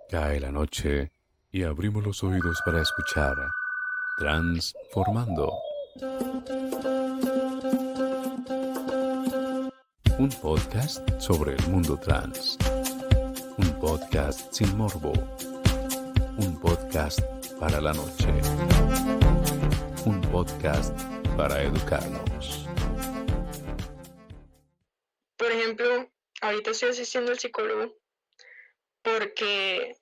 Cae la noche y abrimos los oídos para escuchar Transformando, un podcast sobre el mundo trans, un podcast sin morbo, un podcast para la noche, un podcast para educarnos. Por ejemplo, ahorita estoy asistiendo al psicólogo porque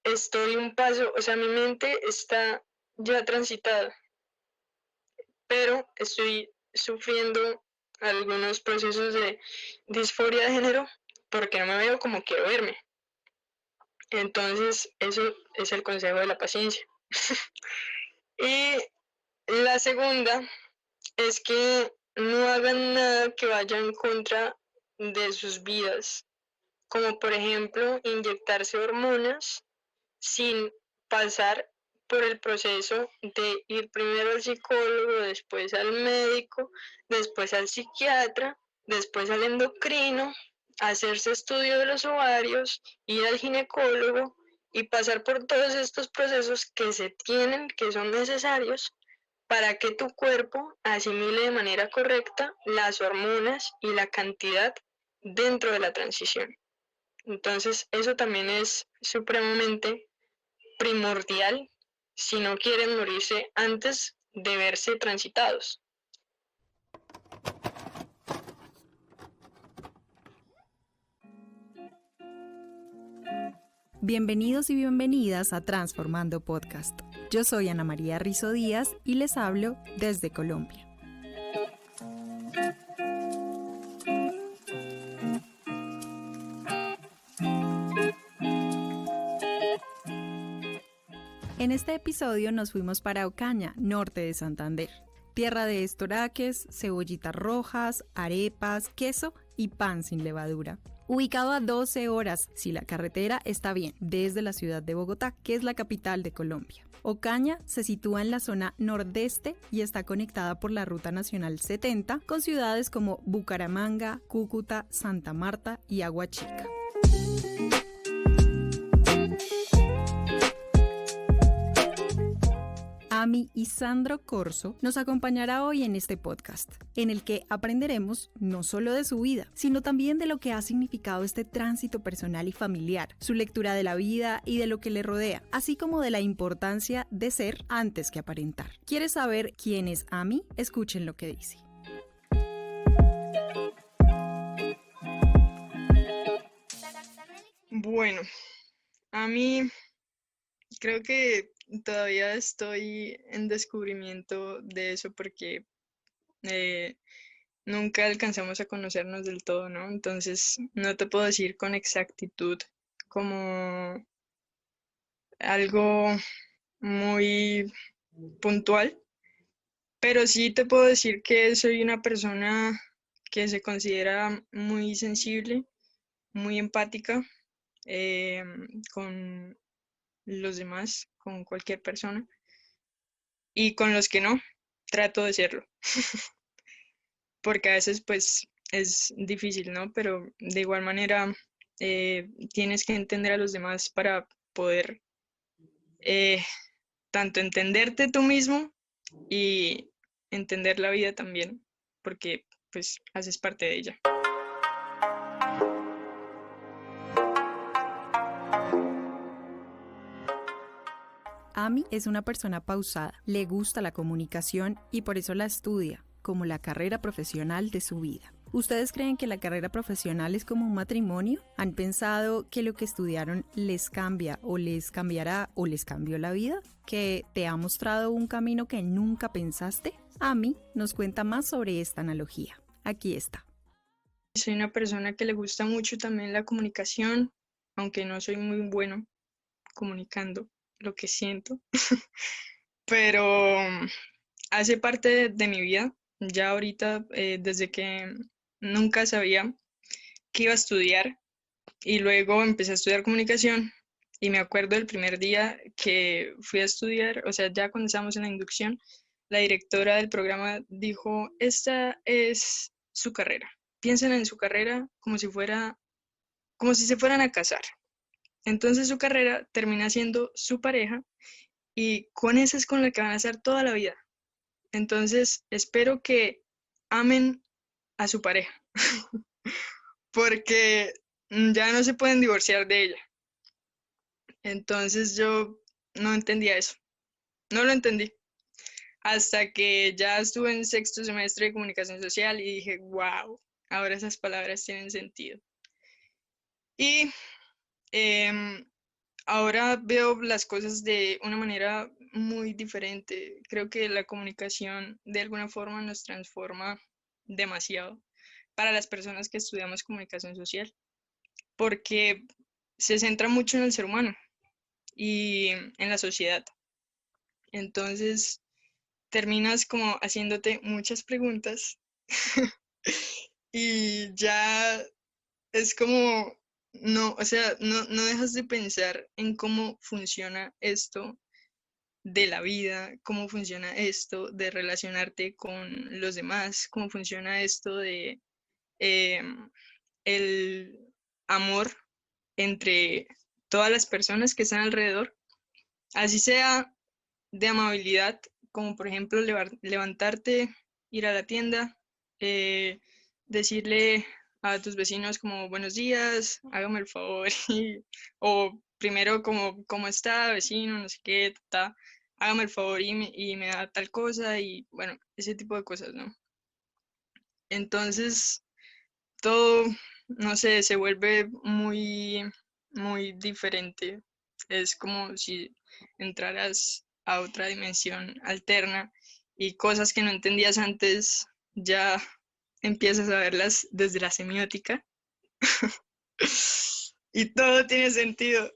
estoy un paso, o sea, mi mente está ya transitada, pero estoy sufriendo algunos procesos de disforia de género porque no me veo como quiero verme. Entonces, eso es el consejo de la paciencia. Y la segunda es que no hagan nada que vaya en contra de sus vidas, como por ejemplo inyectarse hormonas sin pasar por el proceso de ir primero al psicólogo, después al médico, después al psiquiatra, después al endocrino, hacerse estudio de los ovarios, ir al ginecólogo y pasar por todos estos procesos que se tienen, que son necesarios para que tu cuerpo asimile de manera correcta las hormonas y la cantidad dentro de la transición. Entonces, eso también es supremamente primordial si no quieren morirse antes de verse transitados. Bienvenidos y bienvenidas a Transformando Podcast. Yo soy Ana María Rizo Díaz y les hablo desde Colombia. En este episodio nos fuimos para Ocaña, norte de Santander. Tierra de estoraques, cebollitas rojas, arepas, queso y pan sin levadura. Ubicado a 12 horas, si la carretera está bien, desde la ciudad de Bogotá, que es la capital de Colombia. Ocaña se sitúa en la zona nordeste y está conectada por la Ruta Nacional 70 con ciudades como Bucaramanga, Cúcuta, Santa Marta y Aguachica. Ami y Sandro Corso nos acompañará hoy en este podcast, en el que aprenderemos no solo de su vida, sino también de lo que ha significado este tránsito personal y familiar, su lectura de la vida y de lo que le rodea, así como de la importancia de ser antes que aparentar. ¿Quieres saber quién es Ami? Escuchen lo que dice. Bueno, a mí creo que todavía estoy en descubrimiento de eso porque eh, nunca alcanzamos a conocernos del todo, ¿no? Entonces no te puedo decir con exactitud como algo muy puntual, pero sí te puedo decir que soy una persona que se considera muy sensible, muy empática eh, con los demás, con cualquier persona, y con los que no, trato de serlo, porque a veces pues es difícil, ¿no? Pero de igual manera tienes que entender a los demás para poder eh, tanto entenderte tú mismo y entender la vida también, porque pues haces parte de ella. Ami es una persona pausada, le gusta la comunicación y por eso la estudia como la carrera profesional de su vida. ¿Ustedes creen que la carrera profesional es como un matrimonio? ¿Han pensado que lo que estudiaron les cambia o les cambiará o les cambió la vida? ¿Que te ha mostrado un camino que nunca pensaste? Ami nos cuenta más sobre esta analogía. Aquí está. Soy una persona que le gusta mucho también la comunicación, aunque no soy muy bueno comunicando lo que siento, pero hace parte de mi vida. Ya ahorita, desde que nunca sabía que iba a estudiar y luego empecé a estudiar comunicación y me acuerdo del primer día que fui a estudiar, o sea, ya cuando estábamos en la inducción, la directora del programa dijo, esta es su carrera, piensen en su carrera como si se fueran a casar. Entonces su carrera termina siendo su pareja y con esa es con la que van a estar toda la vida. Entonces espero que amen a su pareja porque ya no se pueden divorciar de ella. Entonces yo no entendía eso, no lo entendí. Hasta que ya estuve en sexto semestre de comunicación social y dije, wow, ahora esas palabras tienen sentido. Y em, ahora veo las cosas de una manera muy diferente. Creo que la comunicación de alguna forma nos transforma demasiado para las personas que estudiamos comunicación social, porque se centra mucho en el ser humano y en la sociedad. Entonces, terminas como haciéndote muchas preguntas y ya es como, no, o sea, no dejas de pensar en cómo funciona esto de la vida, cómo funciona esto de relacionarte con los demás, cómo funciona esto de el amor entre todas las personas que están alrededor, así sea de amabilidad, como por ejemplo levantarte, ir a la tienda, eh, decirle a tus vecinos como buenos días, hágame el favor, o primero como cómo está vecino, no sé qué, hágame el favor y me da tal cosa y bueno, ese tipo de cosas, ¿no? Entonces todo, no sé, se vuelve muy diferente. Es como si entraras a otra dimensión alterna y cosas que no entendías antes ya empiezas a verlas desde la semiótica y todo tiene sentido.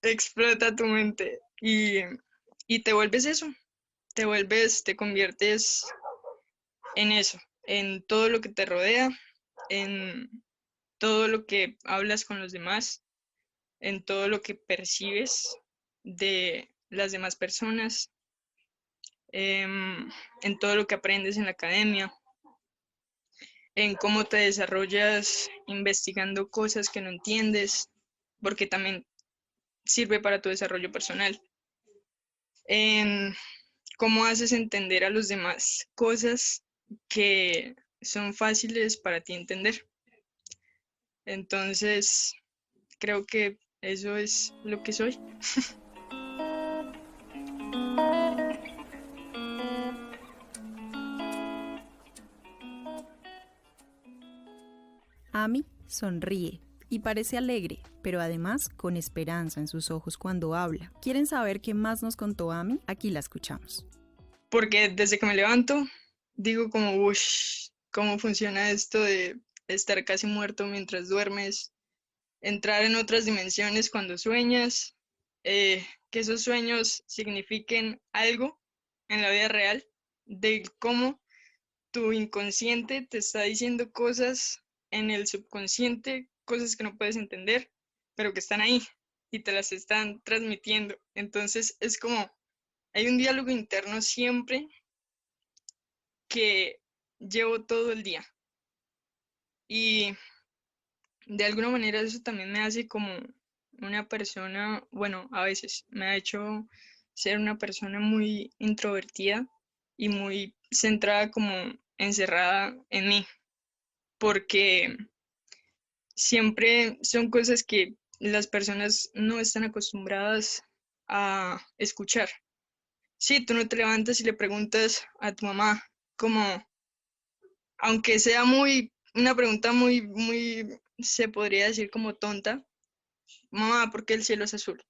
Explota tu mente y te vuelves eso, te conviertes en eso, en todo lo que te rodea, en todo lo que hablas con los demás, en todo lo que percibes de las demás personas, en todo lo que aprendes en la academia, en cómo te desarrollas investigando cosas que no entiendes, porque también sirve para tu desarrollo personal, en cómo haces entender a los demás cosas que son fáciles para ti entender. Entonces, creo que eso es lo que soy. Ami sonríe y parece alegre, pero además con esperanza en sus ojos cuando habla. ¿Quieren saber qué más nos contó Ami? Aquí la escuchamos. Porque desde que me levanto, digo como, uff, ¿cómo funciona esto de estar casi muerto mientras duermes? Entrar en otras dimensiones cuando sueñas, que esos sueños signifiquen algo en la vida real, de cómo tu inconsciente te está diciendo cosas en el subconsciente, cosas que no puedes entender, pero que están ahí y te las están transmitiendo. Entonces es como, hay un diálogo interno siempre que llevo todo el día y de alguna manera eso también me hace como una persona, bueno, a veces me ha hecho ser una persona muy introvertida y muy centrada como encerrada en mí, porque siempre son cosas que las personas no están acostumbradas a escuchar. Sí, tú no te levantas y le preguntas a tu mamá como, aunque sea una pregunta se podría decir como tonta, mamá, ¿por qué el cielo es azul?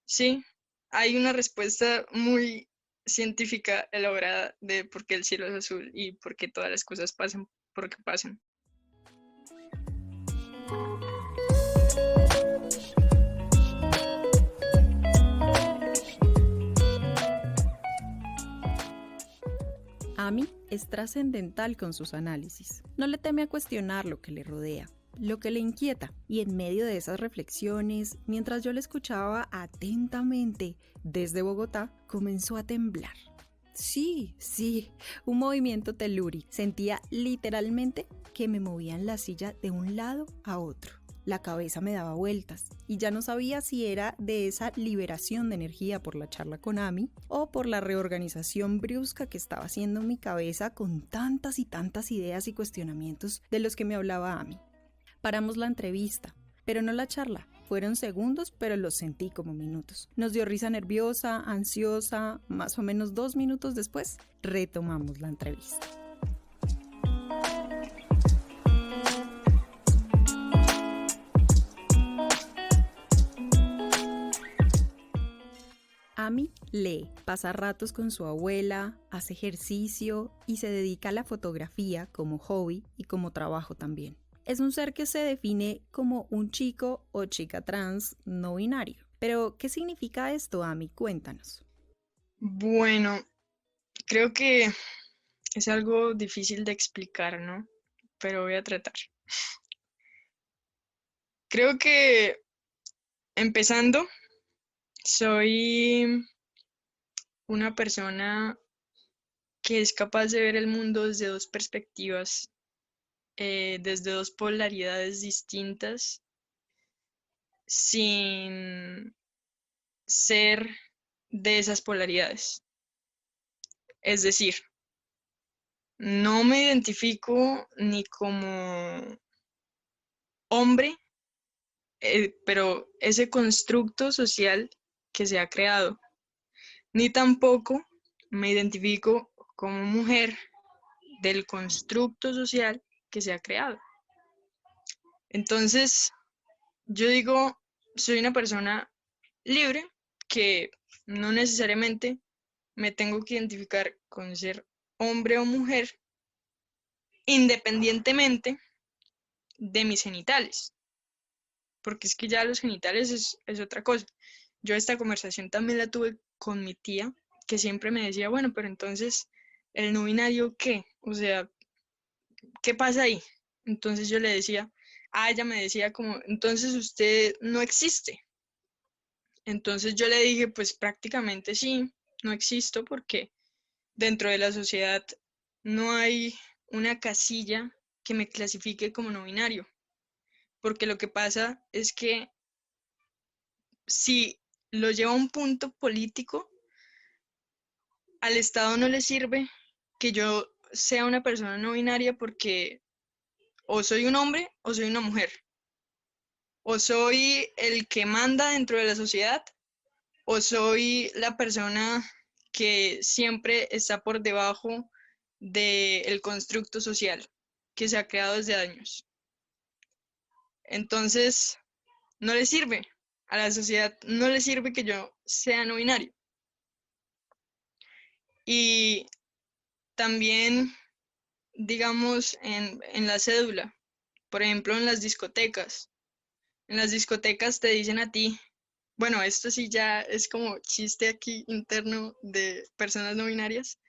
Sí, hay una respuesta muy científica elaborada de por qué el cielo es azul y por qué todas las cosas pasan porque pasan. Ami es trascendental con sus análisis. No le teme a cuestionar lo que le rodea, lo que le inquieta. Y en medio de esas reflexiones, mientras yo le escuchaba atentamente desde Bogotá, comenzó a temblar. Sí, un movimiento telúrico. Sentía literalmente que me movía en la silla de un lado a otro. La cabeza me daba vueltas y ya no sabía si era de esa liberación de energía por la charla con Ami o por la reorganización brusca que estaba haciendo mi cabeza con tantas y tantas ideas y cuestionamientos de los que me hablaba Ami. Paramos la entrevista, pero no la charla. Fueron segundos, pero los sentí como minutos. Nos dio risa nerviosa, ansiosa. Más o menos 2 minutos después, retomamos la entrevista. Ami lee, pasa ratos con su abuela, hace ejercicio y se dedica a la fotografía como hobby y como trabajo también. Es un ser que se define como un chico o chica trans no binario. Pero, ¿qué significa esto, Ami? Cuéntanos. Bueno, creo que es algo difícil de explicar, ¿no? Pero voy a tratar. Creo que empezando, soy una persona que es capaz de ver el mundo desde dos perspectivas, desde dos polaridades distintas, sin ser de esas polaridades. Es decir, no me identifico ni como hombre, pero ese constructo social que se ha creado, ni tampoco me identifico como mujer del constructo social que se ha creado. Entonces, yo digo, soy una persona libre que no necesariamente me tengo que identificar con ser hombre o mujer independientemente de mis genitales, porque es que ya los genitales es otra cosa. Yo esta conversación también la tuve con mi tía, que siempre me decía, bueno, pero entonces, ¿el no binario qué? O sea, ¿qué pasa ahí? Entonces yo le decía, ella me decía como, entonces usted no existe. Entonces yo le dije, pues prácticamente sí, no existo porque dentro de la sociedad no hay una casilla que me clasifique como no binario. Porque lo que pasa es que si lo lleva a un punto político, al Estado no le sirve que yo sea una persona no binaria porque o soy un hombre o soy una mujer. O soy el que manda dentro de la sociedad o soy la persona que siempre está por debajo del constructo social que se ha creado desde años. Entonces, no le sirve a la sociedad, no le sirve que yo sea no binario. Y también, digamos, en la cédula, por ejemplo, en las discotecas. En las discotecas te dicen a ti, bueno, esto sí ya es como chiste aquí interno de personas no binarias,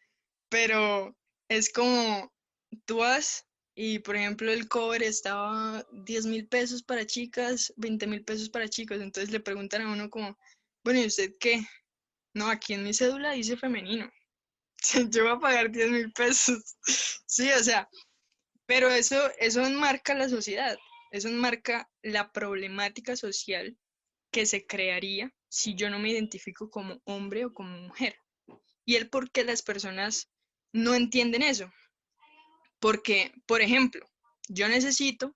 pero es como tú vas y, por ejemplo, el cover estaba 10.000 pesos para chicas, 20.000 pesos para chicos, entonces le preguntan a uno como, bueno, ¿y usted qué? No, aquí en mi cédula dice femenino, yo voy a pagar 10.000 pesos. Sí, o sea, pero eso enmarca la sociedad, eso enmarca la problemática social que se crearía si yo no me identifico como hombre o como mujer. Y el por qué las personas no entienden eso. Porque, por ejemplo, yo necesito,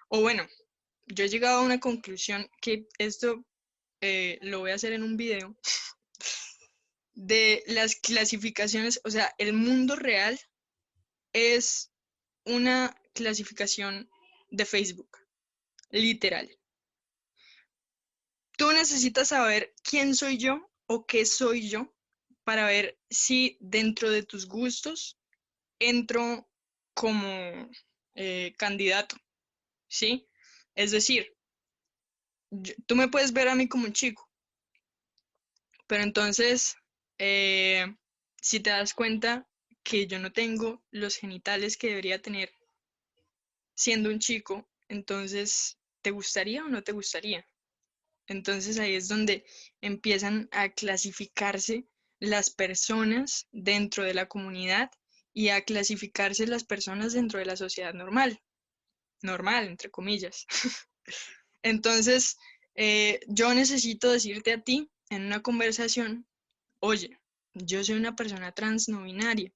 o bueno, yo he llegado a una conclusión que esto lo voy a hacer en un video, de las clasificaciones, o sea, el mundo real es una clasificación de Facebook, literal. Tú necesitas saber quién soy yo o qué soy yo para ver si dentro de tus gustos entro como candidato, ¿sí? Es decir, tú me puedes ver a mí como un chico, pero entonces, eh, si te das cuenta que yo no tengo los genitales que debería tener siendo un chico, entonces, ¿te gustaría o no te gustaría? Entonces ahí es donde empiezan a clasificarse las personas dentro de la comunidad y a clasificarse las personas dentro de la sociedad normal, normal, entre comillas. Entonces, yo necesito decirte a ti en una conversación, oye, yo soy una persona trans no binaria,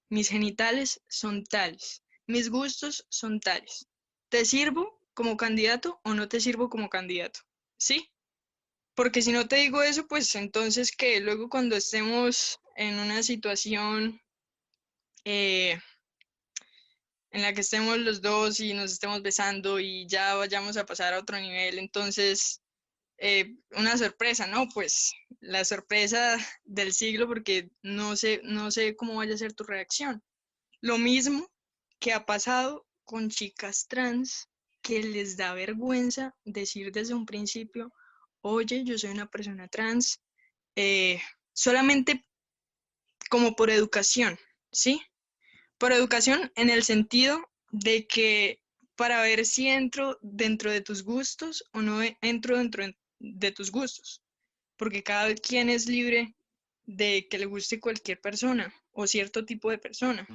mis genitales son tales, mis gustos son tales. ¿Te sirvo como candidato o no te sirvo como candidato? ¿Sí? Porque si no te digo eso, pues entonces que luego cuando estemos en una situación eh, en la que estemos los dos y nos estemos besando y ya vayamos a pasar a otro nivel, entonces una sorpresa, ¿no? Pues la sorpresa del siglo porque no sé cómo vaya a ser tu reacción. Lo mismo que ha pasado con chicas trans que les da vergüenza decir desde un principio, oye, yo soy una persona trans, eh, solamente como por educación, ¿sí? Por educación en el sentido de que para ver si entro dentro de tus gustos o no entro dentro de tus gustos, porque cada quien es libre de que le guste cualquier persona o cierto tipo de persona.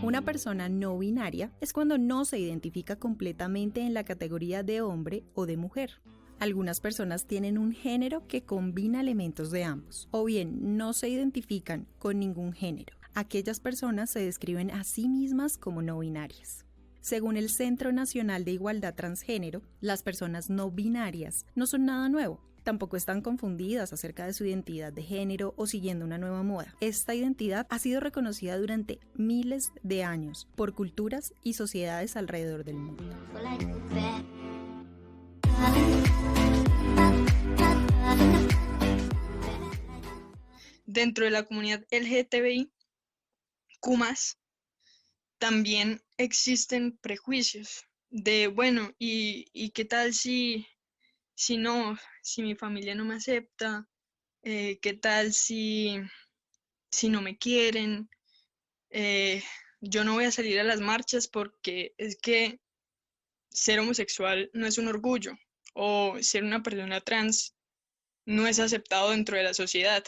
Una persona no binaria es cuando no se identifica completamente en la categoría de hombre o de mujer. Algunas personas tienen un género que combina elementos de ambos, o bien no se identifican con ningún género. Aquellas personas se describen a sí mismas como no binarias. Según el Centro Nacional de Igualdad Transgénero, las personas no binarias no son nada nuevo. Tampoco están confundidas acerca de su identidad de género o siguiendo una nueva moda. Esta identidad ha sido reconocida durante miles de años por culturas y sociedades alrededor del mundo. Dentro de la comunidad LGTBI, Q+, también existen prejuicios de, bueno, ¿y qué tal si no, si mi familia no me acepta? ¿Qué tal si no me quieren? Eh, yo no voy a salir a las marchas porque es que ser homosexual no es un orgullo o ser una persona trans no es aceptado dentro de la sociedad.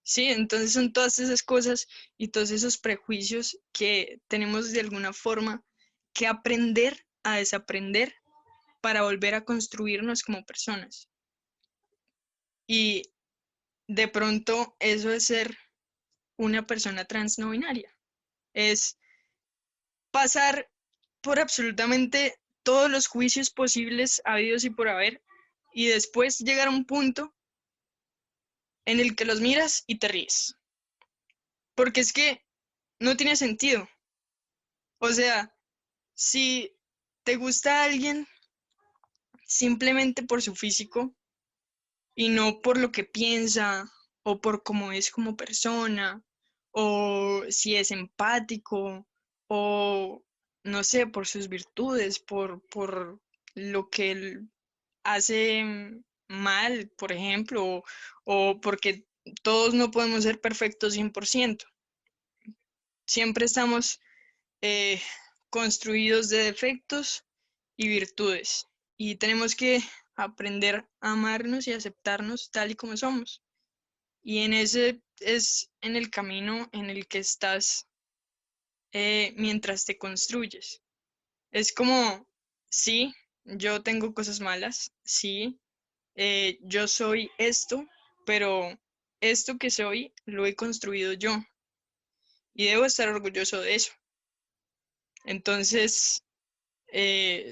Sí, entonces son todas esas cosas y todos esos prejuicios que tenemos de alguna forma que aprender a desaprender para volver a construirnos como personas. Y de pronto eso es ser una persona trans no binaria. Es pasar por absolutamente todos los juicios posibles habidos y por haber y después llegar a un punto en el que los miras y te ríes. Porque es que no tiene sentido. O sea, si te gusta alguien simplemente por su físico y no por lo que piensa o por cómo es como persona o si es empático o no sé, por sus virtudes, por lo que él hace mal, por ejemplo, o porque todos no podemos ser perfectos 100%. Siempre estamos eh, construidos de defectos y virtudes. Y tenemos que aprender a amarnos y aceptarnos tal y como somos. Y en ese es en el camino en el que estás mientras te construyes. Es como, sí, yo tengo cosas malas, sí, yo soy esto, pero esto que soy lo he construido yo y debo estar orgulloso de eso. Entonces,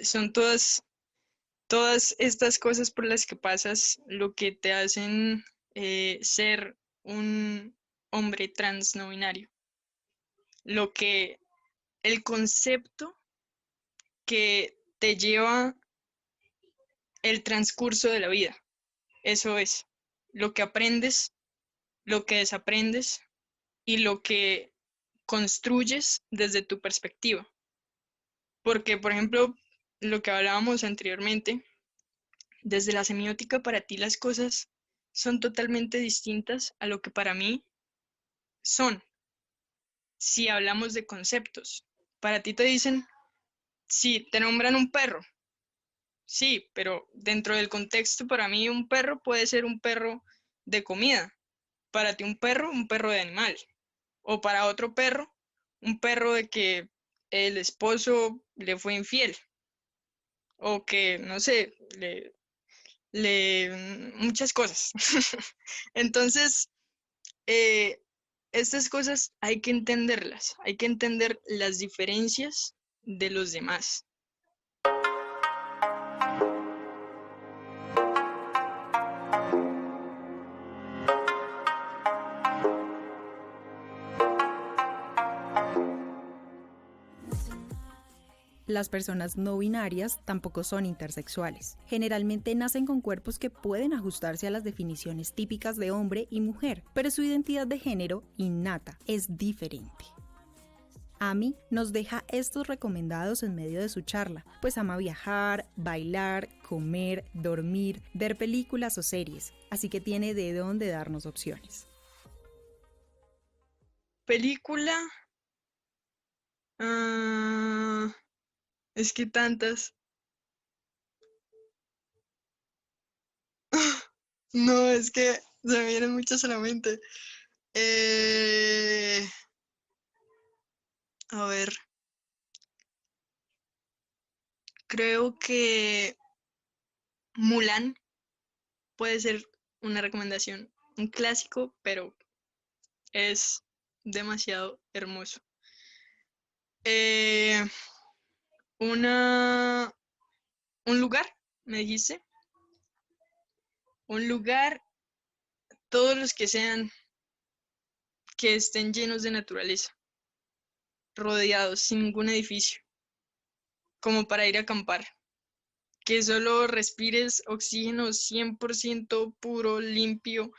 son todas estas cosas por las que pasas lo que te hacen ser un hombre trans no binario. Lo que, el concepto que te lleva el transcurso de la vida. Eso es lo que aprendes, lo que desaprendes y lo que construyes desde tu perspectiva. Porque, por ejemplo, lo que hablábamos anteriormente, desde la semiótica para ti las cosas son totalmente distintas a lo que para mí son. Si hablamos de conceptos, para ti te dicen, sí, te nombran un perro. Sí, pero dentro del contexto, para mí un perro puede ser un perro de comida. Para ti un perro de animal. O para otro perro, un perro de que el esposo le fue infiel. O que, no sé, muchas cosas. Entonces, eh, estas cosas hay que entenderlas, hay que entender las diferencias de los demás. Las personas no binarias tampoco son intersexuales. Generalmente nacen con cuerpos que pueden ajustarse a las definiciones típicas de hombre y mujer, pero su identidad de género innata es diferente. Ami nos deja estos recomendados en medio de su charla, pues ama viajar, bailar, comer, dormir, ver películas o series, así que tiene de dónde darnos opciones. Película, es que tantas. No, es que se me vienen muchas a la mente. A ver, creo que Mulan puede ser una recomendación, un clásico, pero es demasiado hermoso. Eh, un lugar, me dijiste, un lugar, todos los que sean, que estén llenos de naturaleza, rodeados, sin ningún edificio, como para ir a acampar. Que solo respires oxígeno 100% puro, limpio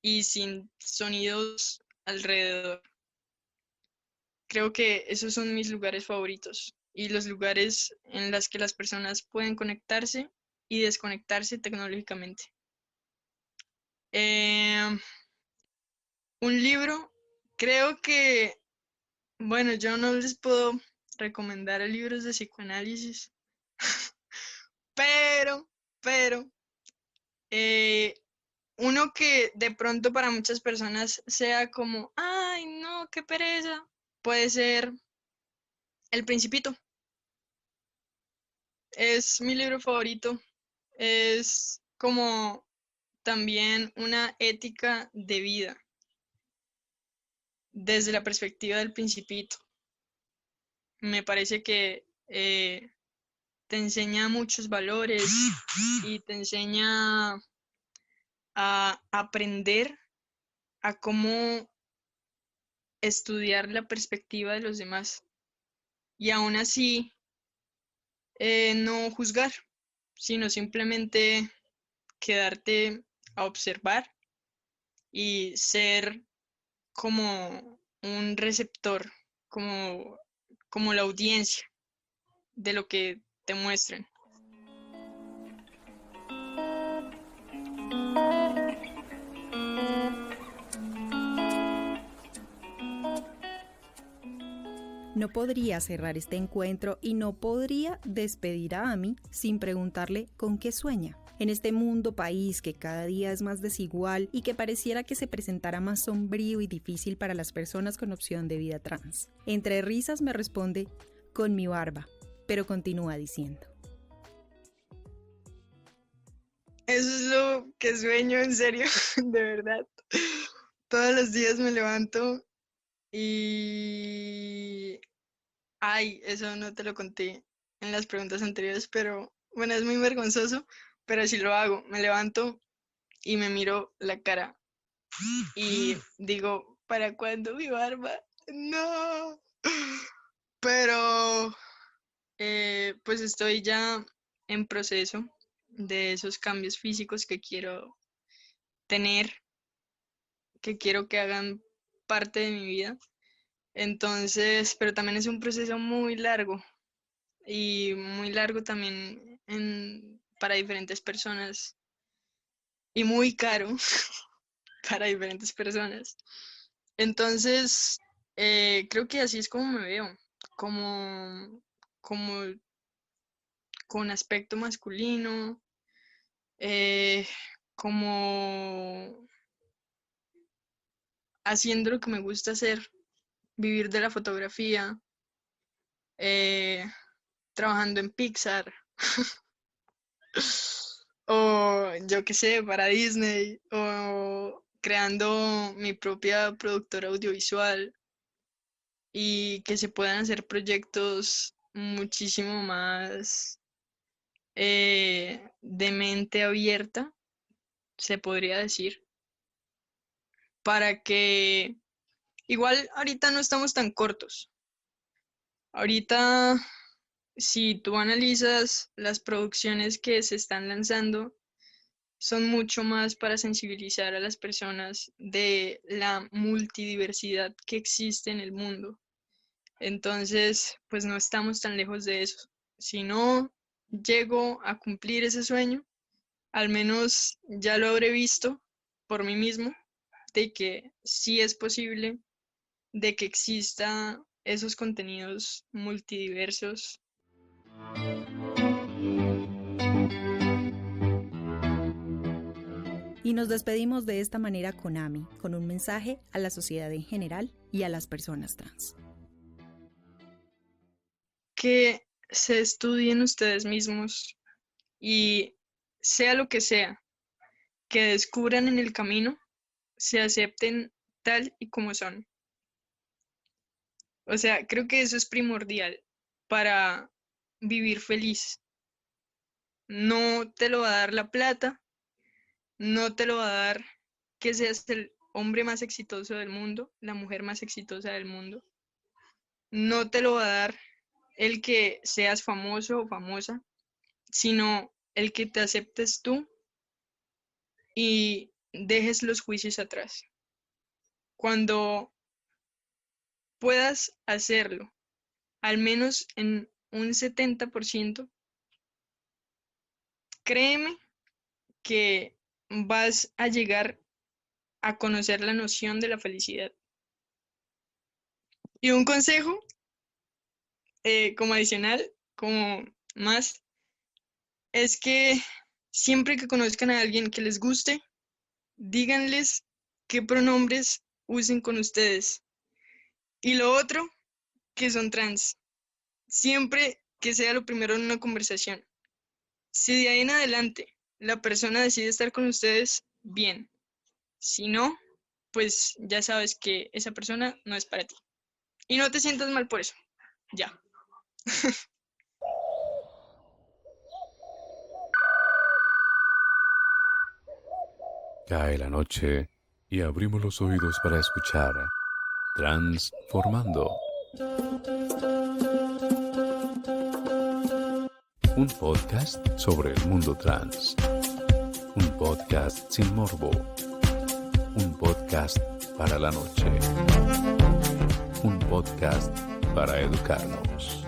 y sin sonidos alrededor. Creo que esos son mis lugares favoritos y los lugares en los que las personas pueden conectarse y desconectarse tecnológicamente. Eh, un libro, creo que, bueno, yo no les puedo recomendar libros de psicoanálisis, pero, eh, uno que de pronto para muchas personas sea como, ay, no, qué pereza, puede ser El Principito. Es mi libro favorito. Es como también una ética de vida desde la perspectiva del Principito. Me parece que te enseña muchos valores y te enseña a aprender a cómo estudiar la perspectiva de los demás y aún así no juzgar, sino simplemente quedarte a observar y ser como un receptor, como, como la audiencia de lo que te muestren. No podría cerrar este encuentro y no podría despedir a Ami sin preguntarle con qué sueña. En este mundo país que cada día es más desigual y que pareciera que se presentara más sombrío y difícil para las personas con opción de vida trans. Entre risas me responde, con mi barba, pero continúa diciendo. Eso es lo que sueño, en serio, de verdad. Todos los días me levanto y... Ay, eso no te lo conté en las preguntas anteriores, pero bueno, es muy vergonzoso, pero sí lo hago. Me levanto y me miro la cara y digo, ¿para cuándo mi barba? No. Pero pues estoy ya en proceso de esos cambios físicos que quiero tener, que quiero que hagan parte de mi vida. Entonces, pero también es un proceso muy largo y muy largo también para diferentes personas y muy caro para diferentes personas. Entonces, creo que así es como me veo, como, como con aspecto masculino, eh, como haciendo lo que me gusta hacer vivir de la fotografía, trabajando en Pixar, o yo qué sé, para Disney, o creando mi propia productora audiovisual y que se puedan hacer proyectos muchísimo más de mente abierta, se podría decir, para que igual ahorita no estamos tan cortos. Ahorita, si tú analizas las producciones que se están lanzando, son mucho más para sensibilizar a las personas de la multidiversidad que existe en el mundo. Entonces, pues no estamos tan lejos de eso. Si no llego a cumplir ese sueño, al menos ya lo habré visto por mí mismo, de que sí es posible, de que exista esos contenidos multidiversos. Y nos despedimos de esta manera con Ami, con un mensaje a la sociedad en general y a las personas trans. Que se estudien ustedes mismos y sea lo que sea, que descubran en el camino, se acepten tal y como son. O sea, creo que eso es primordial para vivir feliz. No te lo va a dar la plata, no te lo va a dar que seas el hombre más exitoso del mundo, la mujer más exitosa del mundo. No te lo va a dar el que seas famoso o famosa, sino el que te aceptes tú y dejes los juicios atrás. Cuando puedas hacerlo, al menos en un 70%, créeme que vas a llegar a conocer la noción de la felicidad. Y un consejo, como adicional, como más, es que siempre que conozcan a alguien que les guste, díganles qué pronombres usen con ustedes. Y lo otro, que son trans. Siempre que sea lo primero en una conversación. Si de ahí en adelante la persona decide estar con ustedes, bien. Si no, pues ya sabes que esa persona no es para ti. Y no te sientas mal por eso. Ya. Cae la noche y abrimos los oídos para escuchar Transformando. Un podcast sobre el mundo trans. Un podcast sin morbo. Un podcast para la noche. Un podcast para educarnos.